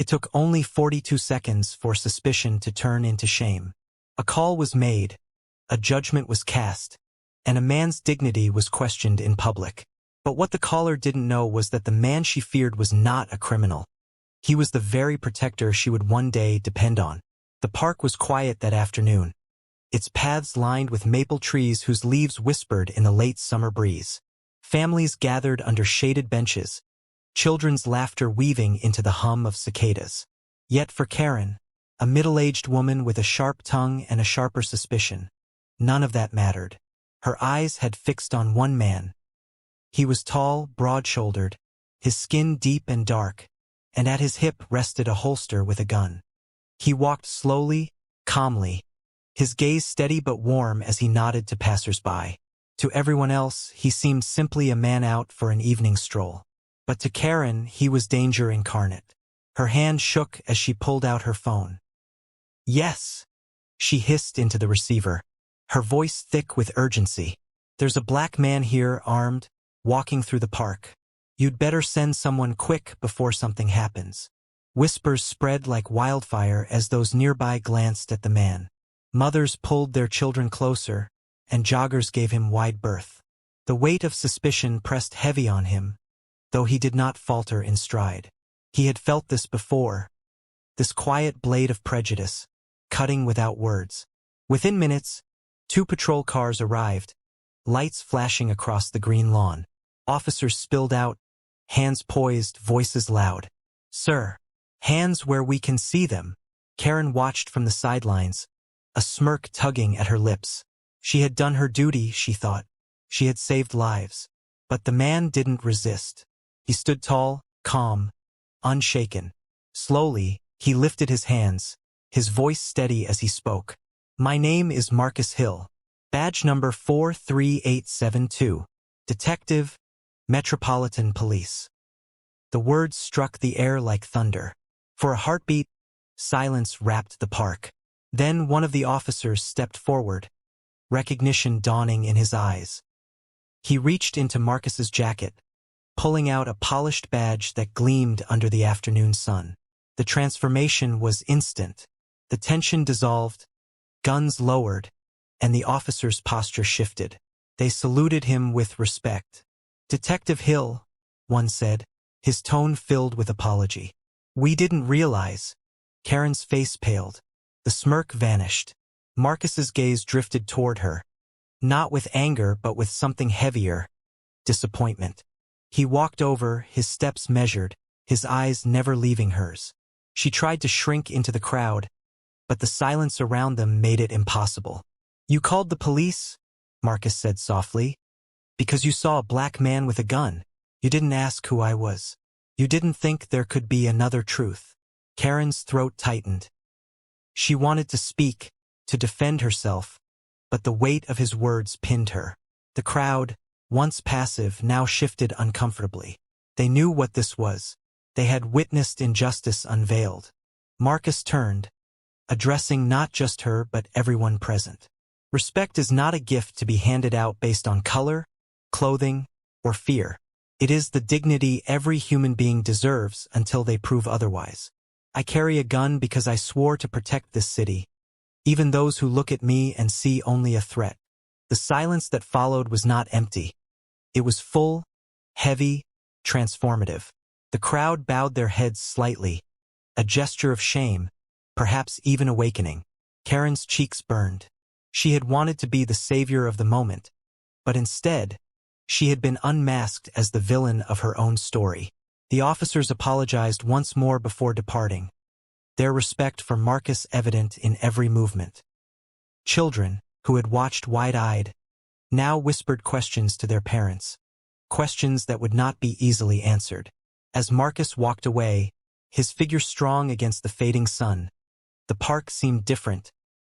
It took only 42 seconds for suspicion to turn into shame. A call was made, a judgment was cast, and a man's dignity was questioned in public. But what the caller didn't know was that the man she feared was not a criminal. He was the very protector she would one day depend on. The park was quiet that afternoon, its paths lined with maple trees whose leaves whispered in the late summer breeze. Families gathered under shaded benches, children's laughter weaving into the hum of cicadas. Yet for Karen, a middle-aged woman with a sharp tongue and a sharper suspicion, none of that mattered. Her eyes had fixed on one man. He was tall, broad-shouldered, his skin deep and dark, and at his hip rested a holster with a gun. He walked slowly, calmly, his gaze steady but warm as he nodded to passers-by. To everyone else, he seemed simply a man out for an evening stroll. But to Karen, he was danger incarnate. Her hand shook as she pulled out her phone. "Yes," she hissed into the receiver, her voice thick with urgency. "There's a black man here, armed, walking through the park. You'd better send someone quick before something happens." Whispers spread like wildfire as those nearby glanced at the man. Mothers pulled their children closer, and joggers gave him wide berth. The weight of suspicion pressed heavy on him, though he did not falter in stride. He had felt this before, this quiet blade of prejudice, cutting without words. Within minutes, 2 patrol cars arrived, lights flashing across the green lawn. Officers spilled out, hands poised, voices loud. "Sir, hands where we can see them." Karen watched from the sidelines, a smirk tugging at her lips. She had done her duty, she thought. She had saved lives. But the man didn't resist. He stood tall, calm, unshaken. Slowly, he lifted his hands, his voice steady as he spoke. "My name is Marcus Hill. Badge number 43872. Detective, Metropolitan Police." The words struck the air like thunder. For a heartbeat, silence wrapped the park. Then one of the officers stepped forward, recognition dawning in his eyes. He reached into Marcus's jacket, pulling out a polished badge that gleamed under the afternoon sun. The transformation was instant. The tension dissolved, guns lowered, and the officer's posture shifted. They saluted him with respect. "Detective Hill," one said, his tone filled with apology. "We didn't realize." Karen's face paled. The smirk vanished. Marcus's gaze drifted toward her, not with anger but with something heavier, disappointment. He walked over, his steps measured, his eyes never leaving hers. She tried to shrink into the crowd, but the silence around them made it impossible. "You called the police," Marcus said softly, "because you saw a black man with a gun. You didn't ask who I was. You didn't think there could be another truth." Karen's throat tightened. She wanted to speak, to defend herself, but the weight of his words pinned her. The crowd, once passive, now shifted uncomfortably. They knew what this was. They had witnessed injustice unveiled. Marcus turned, addressing not just her but everyone present. "Respect is not a gift to be handed out based on color, clothing, or fear. It is the dignity every human being deserves until they prove otherwise. I carry a gun because I swore to protect this city, even those who look at me and see only a threat." The silence that followed was not empty. It was full, heavy, transformative. The crowd bowed their heads slightly, a gesture of shame, perhaps even awakening. Karen's cheeks burned. She had wanted to be the savior of the moment, but instead, she had been unmasked as the villain of her own story. The officers apologized once more before departing, their respect for Marcus evident in every movement. Children, who had watched wide-eyed, now whispered questions to their parents, questions that would not be easily answered. As Marcus walked away, his figure strong against the fading sun, the park seemed different,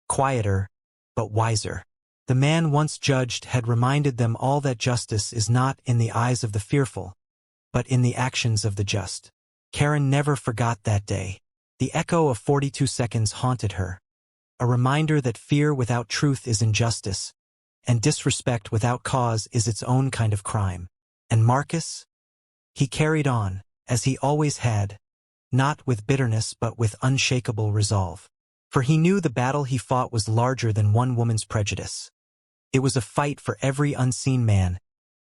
quieter, but wiser. The man once judged had reminded them all that justice is not in the eyes of the fearful, but in the actions of the just. Karen never forgot that day. The echo of 42 seconds haunted her, a reminder that fear without truth is injustice, and disrespect without cause is its own kind of crime. And Marcus? He carried on, as he always had, not with bitterness but with unshakable resolve. For he knew the battle he fought was larger than one woman's prejudice. It was a fight for every unseen man,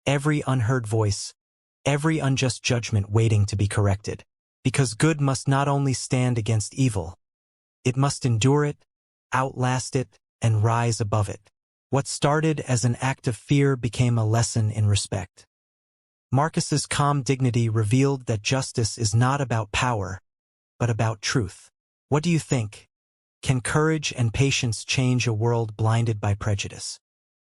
every unheard voice, every unjust judgment waiting to be corrected. Because good must not only stand against evil, it must endure it, outlast it, and rise above it. What started as an act of fear became a lesson in respect. Marcus's calm dignity revealed that justice is not about power, but about truth. What do you think? Can courage and patience change a world blinded by prejudice?